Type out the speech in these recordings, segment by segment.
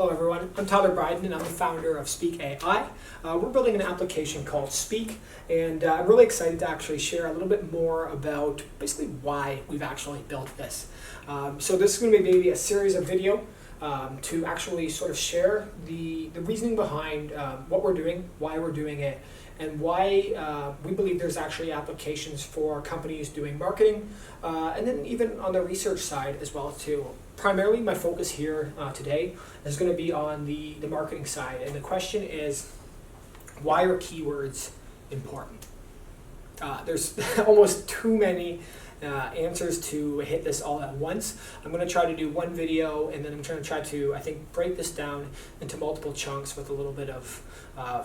Hello everyone, I'm Tyler Bryden and I'm the founder of Speak AI. We're building an application called Speak, and I'm really excited to actually share a little bit more about basically why we've actually built this. So this is going to be maybe a series of video to actually sort of share the reasoning behind what we're doing, why we're doing it, and why we believe there's actually applications for companies doing marketing, and then even on the research side as well too. Primarily my focus here today is going to be on the marketing side, and the question is, why are keywords important? There's almost too many answers to hit this all at once. I'm going to try to do one video, and then I'm going to try to, I think, break this down into multiple chunks with a little bit of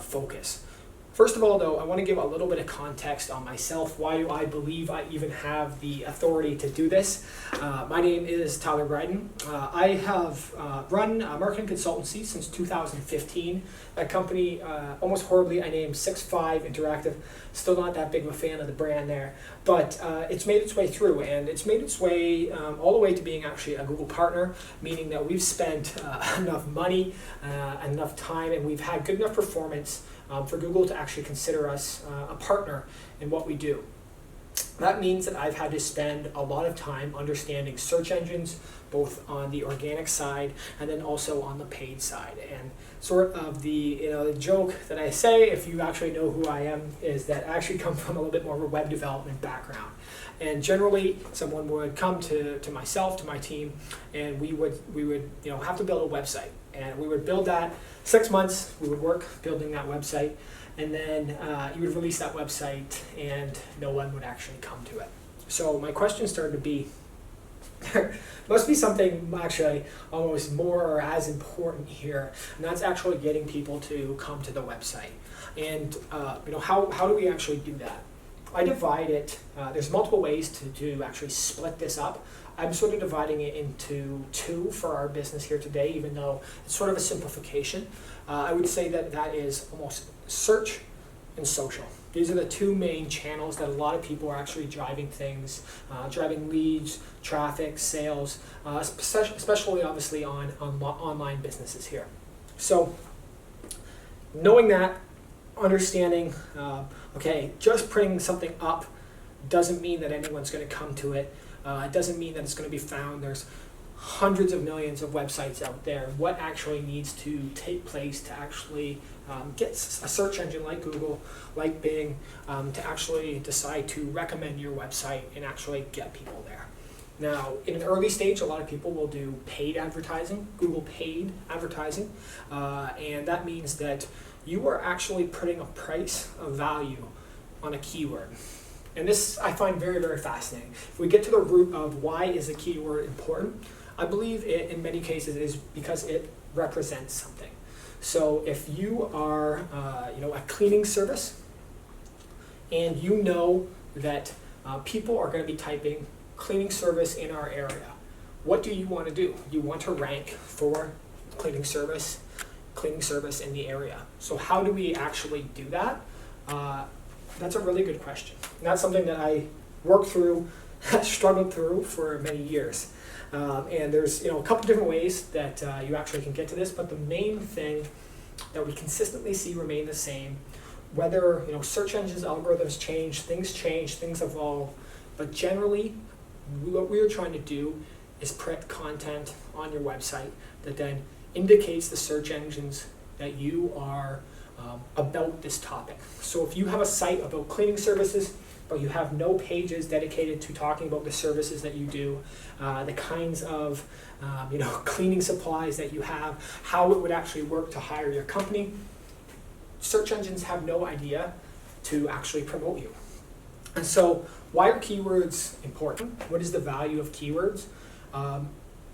focus. First of all, though, I want to give a little bit of context on myself. Why do I believe I even have the authority to do this? My name is Tyler Bryden. I have run a marketing consultancy since 2015. That company, almost horribly, I named 6'5 Interactive. Still not that big of a fan of the brand there, but it's made its way through, and it's made its way all the way to being actually a Google partner, meaning that we've spent enough money, enough time, and we've had good enough performance for Google to actually consider us a partner in what we do. That means that I've had to spend a lot of time understanding search engines, both on the organic side and then also on the paid side. And sort of the joke that I say, if you actually know who I am, is that I actually come from a little bit more of a web development background. And generally, someone would come to myself, to my team, and we would have to build a website. And we would build that 6 months. We would work building that website, and then you would release that website, and no one would actually come to it. So my question started to be, there must be something actually almost more or as important here, and that's actually getting people to come to the website. And how do we actually do that? I divide it, there's multiple ways to actually split this up. I'm sort of dividing it into two for our business here today, even though it's sort of a simplification. I would say that is almost search and social. These are the two main channels that a lot of people are actually driving things, driving leads, traffic, sales, especially obviously on online businesses here. So knowing that, understanding, okay, just putting something up doesn't mean that anyone's going to come to it. It doesn't mean that it's going to be found. There's hundreds of millions of websites out there. What actually needs to take place to actually get a search engine like Google, like Bing, to actually decide to recommend your website and actually get people there? Now, in an early stage, a lot of people will do paid advertising, Google paid advertising, and that means that you are actually putting a price of value on a keyword. And this I find very, very fascinating. If we get to the root of why is a keyword important, I believe it in many cases is because it represents something. So if you are a cleaning service, and you know that people are going to be typing cleaning service in our area, what do you want to do? You want to rank for cleaning service in the area. So how do we actually do that? That's a really good question. And that's something that I worked through, struggled through for many years. And there's a couple different ways that you actually can get to this, but the main thing that we consistently see remain the same, whether search engines, algorithms change, things evolve, but generally what we are trying to do is put content on your website that then indicates the search engines that you are about this topic. So if you have a site about cleaning services, but you have no pages dedicated to talking about the services that you do, the kinds of cleaning supplies that you have, how it would actually work to hire your company, search engines have no idea to actually promote you. And so why are keywords important? What is the value of keywords?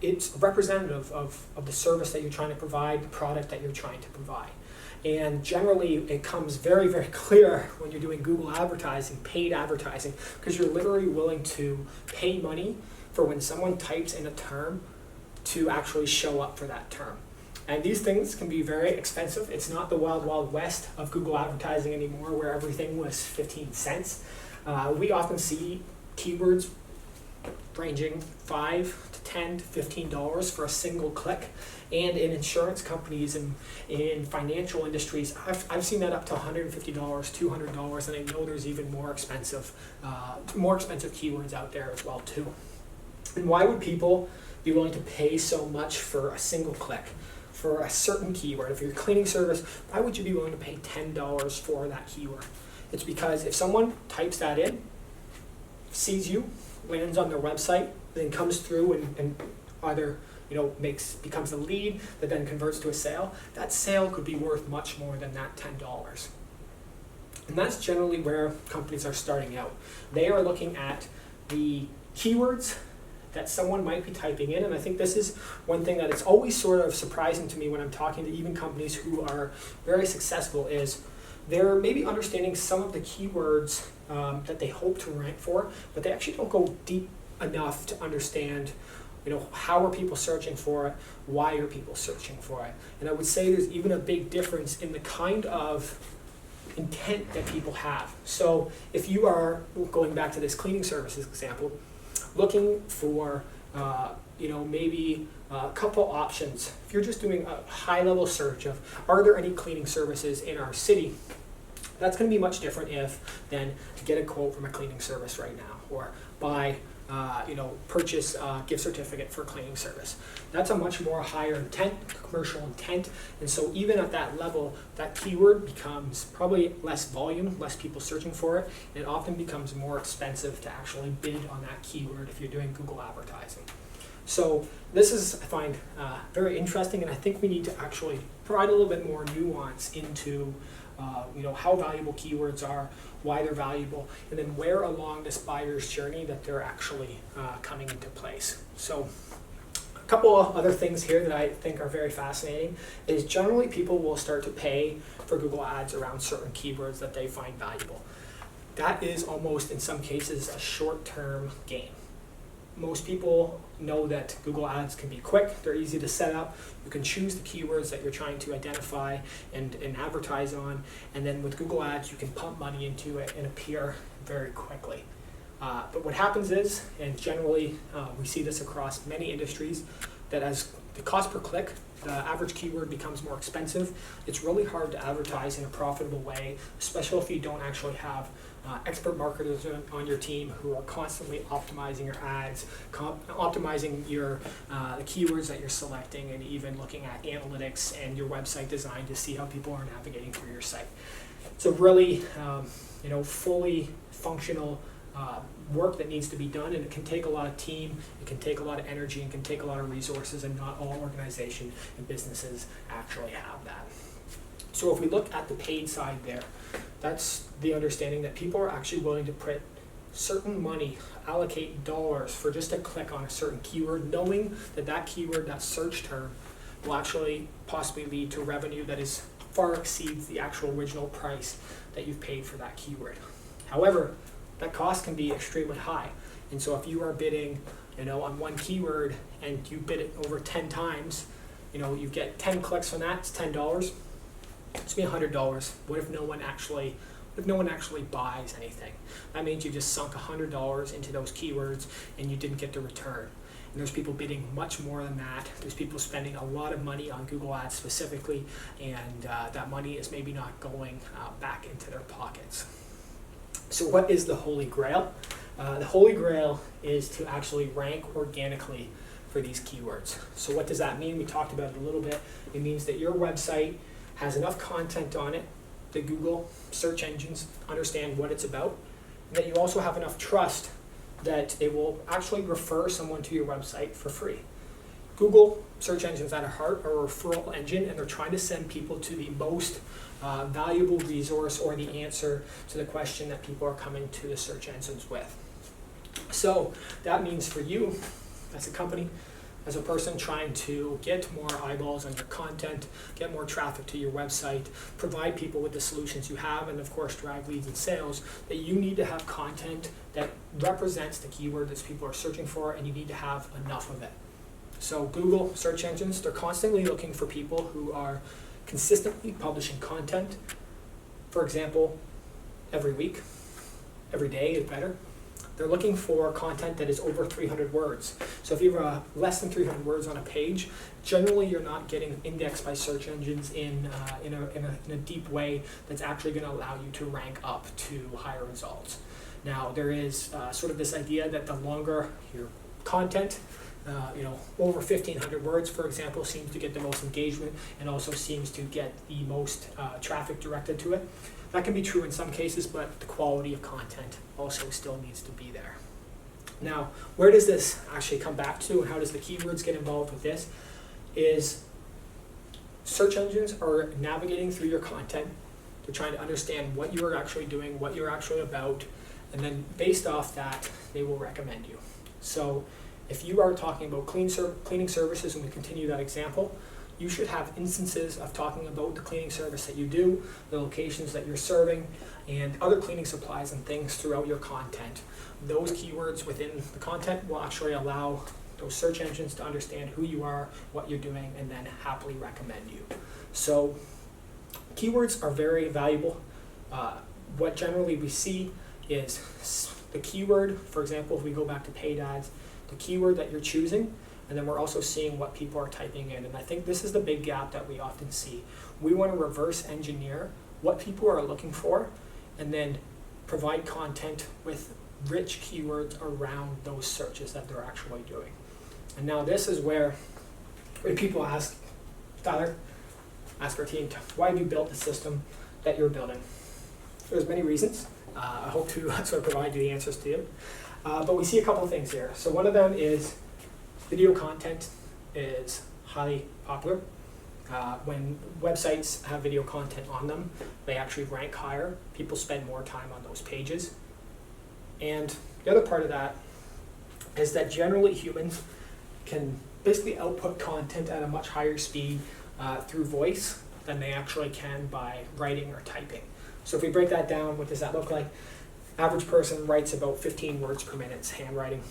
It's representative of the service that you're trying to provide, the product that you're trying to provide. And generally, it comes very, very clear when you're doing Google advertising, paid advertising, because you're literally willing to pay money for when someone types in a term to actually show up for that term. And these things can be very expensive. It's not the wild, wild west of Google advertising anymore, where everything was 15 cents. We often see keywords ranging $5 to $10 to $15 for a single click. And in insurance companies and in financial industries, I've seen that up to $150, $200, and I know there's even more expensive keywords out there as well too. And why would people be willing to pay so much for a single click for a certain keyword? If you're a cleaning service, why would you be willing to pay $10 for that keyword? It's because if someone types that in, sees you, lands on their website, then comes through and either becomes a lead that then converts to a sale, that sale could be worth much more than that $10. And that's generally where companies are starting out. They are looking at the keywords that someone might be typing in, and I think this is one thing that it's always sort of surprising to me when I'm talking to even companies who are very successful is they're maybe understanding some of the keywords that they hope to rank for, but they actually don't go deep enough to understand how are people searching for it, why are people searching for it. And I would say there's even a big difference in the kind of intent that people have. So if you are, going back to this cleaning services example, looking for maybe a couple options, if you're just doing a high-level search of are there any cleaning services in our city, that's going to be much different than to get a quote from a cleaning service right now, or buy purchase a gift certificate for a cleaning service. That's a much more higher intent, commercial intent, and so even at that level, that keyword becomes probably less volume, less people searching for it, and it often becomes more expensive to actually bid on that keyword if you're doing Google advertising. So this is, I find, very interesting, and I think we need to actually provide a little bit more nuance into how valuable keywords are, why they're valuable, and then where along this buyer's journey that they're actually coming into place. So a couple of other things here that I think are very fascinating is generally people will start to pay for Google Ads around certain keywords that they find valuable. That is almost, in some cases, a short-term gain. Most people know that Google Ads can be quick, they're easy to set up, you can choose the keywords that you're trying to identify and advertise on, and then with Google Ads you can pump money into it and appear very quickly. But what happens is, and generally we see this across many industries, that as the cost per click, the average keyword becomes more expensive, it's really hard to advertise in a profitable way, especially if you don't actually have expert marketers on your team who are constantly optimizing your ads, optimizing your the keywords that you're selecting, and even looking at analytics and your website design to see how people are navigating through your site. So really, fully functional work that needs to be done, and it can take a lot of team, it can take a lot of energy, and can take a lot of resources, and not all organizations and businesses actually have that. So if we look at the paid side there, that's the understanding that people are actually willing to put certain money, allocate dollars for just a click on a certain keyword, knowing that that keyword, that search term, will actually possibly lead to revenue that is far exceeds the actual original price that you've paid for that keyword. However, that cost can be extremely high. And so if you are bidding, on one keyword and you bid it over 10 times, you get 10 clicks on that, it's $10. It's me $100. What if no one actually buys anything? That means you just sunk $100 into those keywords and you didn't get the return. And there's people bidding much more than that. There's people spending a lot of money on Google Ads specifically, and that money is maybe not going back into their pockets. So what is the Holy Grail? The Holy Grail is to actually rank organically for these keywords. So what does that mean? We talked about it a little bit. It means that your website has enough content on it that Google search engines understand what it's about, and that you also have enough trust that they will actually refer someone to your website for free. Google search engines at heart are a referral engine, and they're trying to send people to the most valuable resource or the answer to the question that people are coming to the search engines with. So that means for you as a company, as a person trying to get more eyeballs on your content, get more traffic to your website, provide people with the solutions you have, and of course drive leads and sales, that you need to have content that represents the keyword that people are searching for, and you need to have enough of it. So Google search engines, they're constantly looking for people who are consistently publishing content. For example, every week, every day is better. They're looking for content that is over 300 words. So if you have less than 300 words on a page, generally you're not getting indexed by search engines in a deep way that's actually going to allow you to rank up to higher results. Now there is sort of this idea that the longer your content, over 1,500 words, for example, seems to get the most engagement and also seems to get the most traffic directed to it. That can be true in some cases, but the quality of content also still needs to be there. Now, where does this actually come back to, and how does the keywords get involved with this? Is search engines are navigating through your content. They're trying to understand what you are actually doing, what you're actually about, and then based off that, they will recommend you. So if you are talking about cleaning services, and we continue that example, you should have instances of talking about the cleaning service that you do, the locations that you're serving, and other cleaning supplies and things throughout your content. Those keywords within the content will actually allow those search engines to understand who you are, what you're doing, and then happily recommend you. So keywords are very valuable. What generally we see is the keyword, for example, if we go back to paid ads, the keyword that you're choosing, and then we're also seeing what people are typing in. And I think this is the big gap that we often see. We want to reverse engineer what people are looking for and then provide content with rich keywords around those searches that they're actually doing. And now this is where when people ask, Tyler, ask our team, why have you built the system that you're building? There's many reasons. I hope to sort of provide you the answers to you. But we see a couple of things here. So one of them is video content is highly popular. When websites have video content on them, they actually rank higher. People spend more time on those pages. And the other part of that is that generally humans can basically output content at a much higher speed through voice than they actually can by writing or typing. So if we break that down, what does that look like? Average person writes about 15 words per minute handwriting.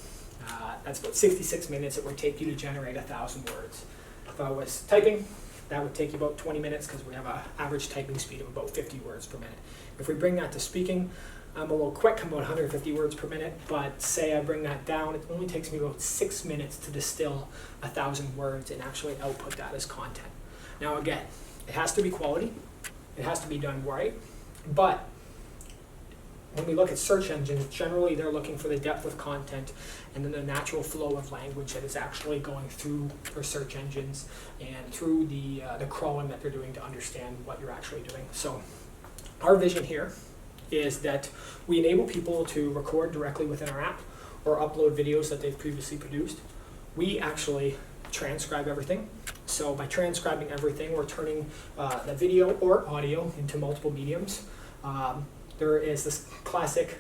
That's about 66 minutes it would take you to generate 1,000 words. If I was typing, that would take you about 20 minutes because we have an average typing speed of about 50 words per minute. If we bring that to speaking, I'm a little quick, I'm about 150 words per minute, but say I bring that down, it only takes me about 6 minutes to distill 1,000 words and actually output that as content. Now again, it has to be quality, it has to be done right, but when we look at search engines, generally they're looking for the depth of content and then the natural flow of language that is actually going through their search engines and through the crawling that they're doing to understand what you're actually doing. So our vision here is that we enable people to record directly within our app or upload videos that they've previously produced. We actually transcribe everything. So by transcribing everything, we're turning the video or audio into multiple mediums. There is this classic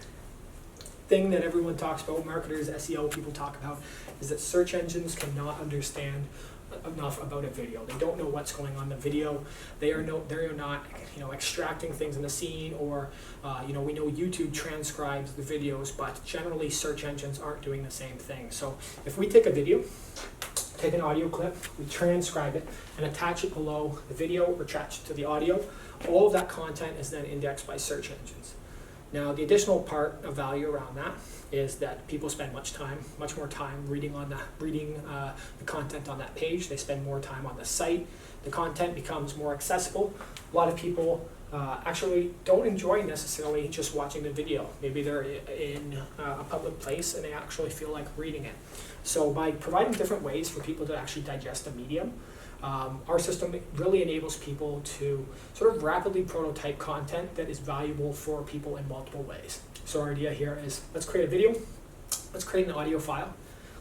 thing that everyone talks about, marketers, SEO people talk about, is that search engines cannot understand enough about a video. They don't know what's going on in the video. They are not extracting things in the scene, or we know YouTube transcribes the videos, but generally search engines aren't doing the same thing. So if we take a video, take an audio clip, we transcribe it and attach it below the video or attach it to the audio, all of that content is then indexed by search engines. Now the additional part of value around that is that people spend much more time reading the content on that page. They spend more time on the site. The content becomes more accessible. A lot of people actually don't enjoy necessarily just watching the video. Maybe they're in a public place and they actually feel like reading it. So by providing different ways for people to actually digest a medium, our system really enables people to sort of rapidly prototype content that is valuable for people in multiple ways. So our idea here is, let's create a video, let's create an audio file,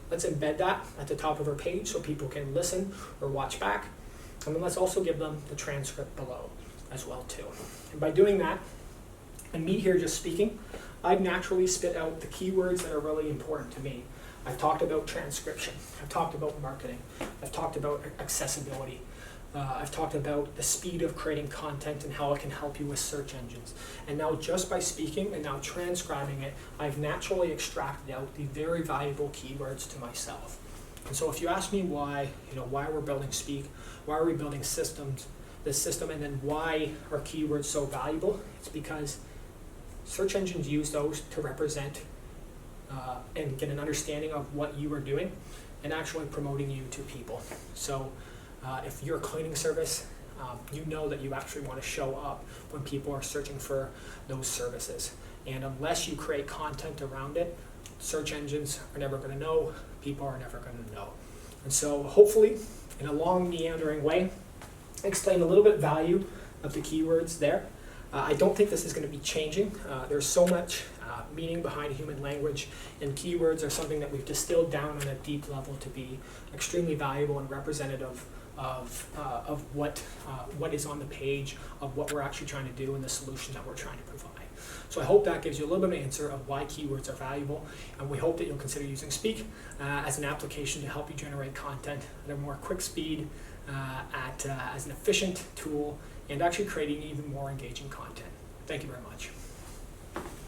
let's embed that at the top of our page so people can listen or watch back, and then let's also give them the transcript below as well too. And by doing that, and me here just speaking, I've naturally spit out the keywords that are really important to me. I've talked about transcription, I've talked about marketing, I've talked about accessibility, I've talked about the speed of creating content and how it can help you with search engines. And now just by speaking and now transcribing it, I've naturally extracted out the very valuable keywords to myself. And so if you ask me why we're building Speak, why are we building this system, and then why are keywords so valuable, it's because search engines use those to represent and get an understanding of what you are doing and actually promoting you to people. So if you're a cleaning service, you know that you actually want to show up when people are searching for those services. And unless you create content around it, search engines are never going to know, people are never going to know. And so hopefully, in a long, meandering way, I explained a little bit of value of the keywords there. I don't think this is going to be changing. There's so much meaning behind human language, and keywords are something that we've distilled down on a deep level to be extremely valuable and representative of what is on the page, of what we're actually trying to do, and the solution that we're trying to provide. So I hope that gives you a little bit of an answer of why keywords are valuable, and we hope that you'll consider using Speak as an application to help you generate content at a more quick speed, as an efficient tool, and actually creating even more engaging content. Thank you very much.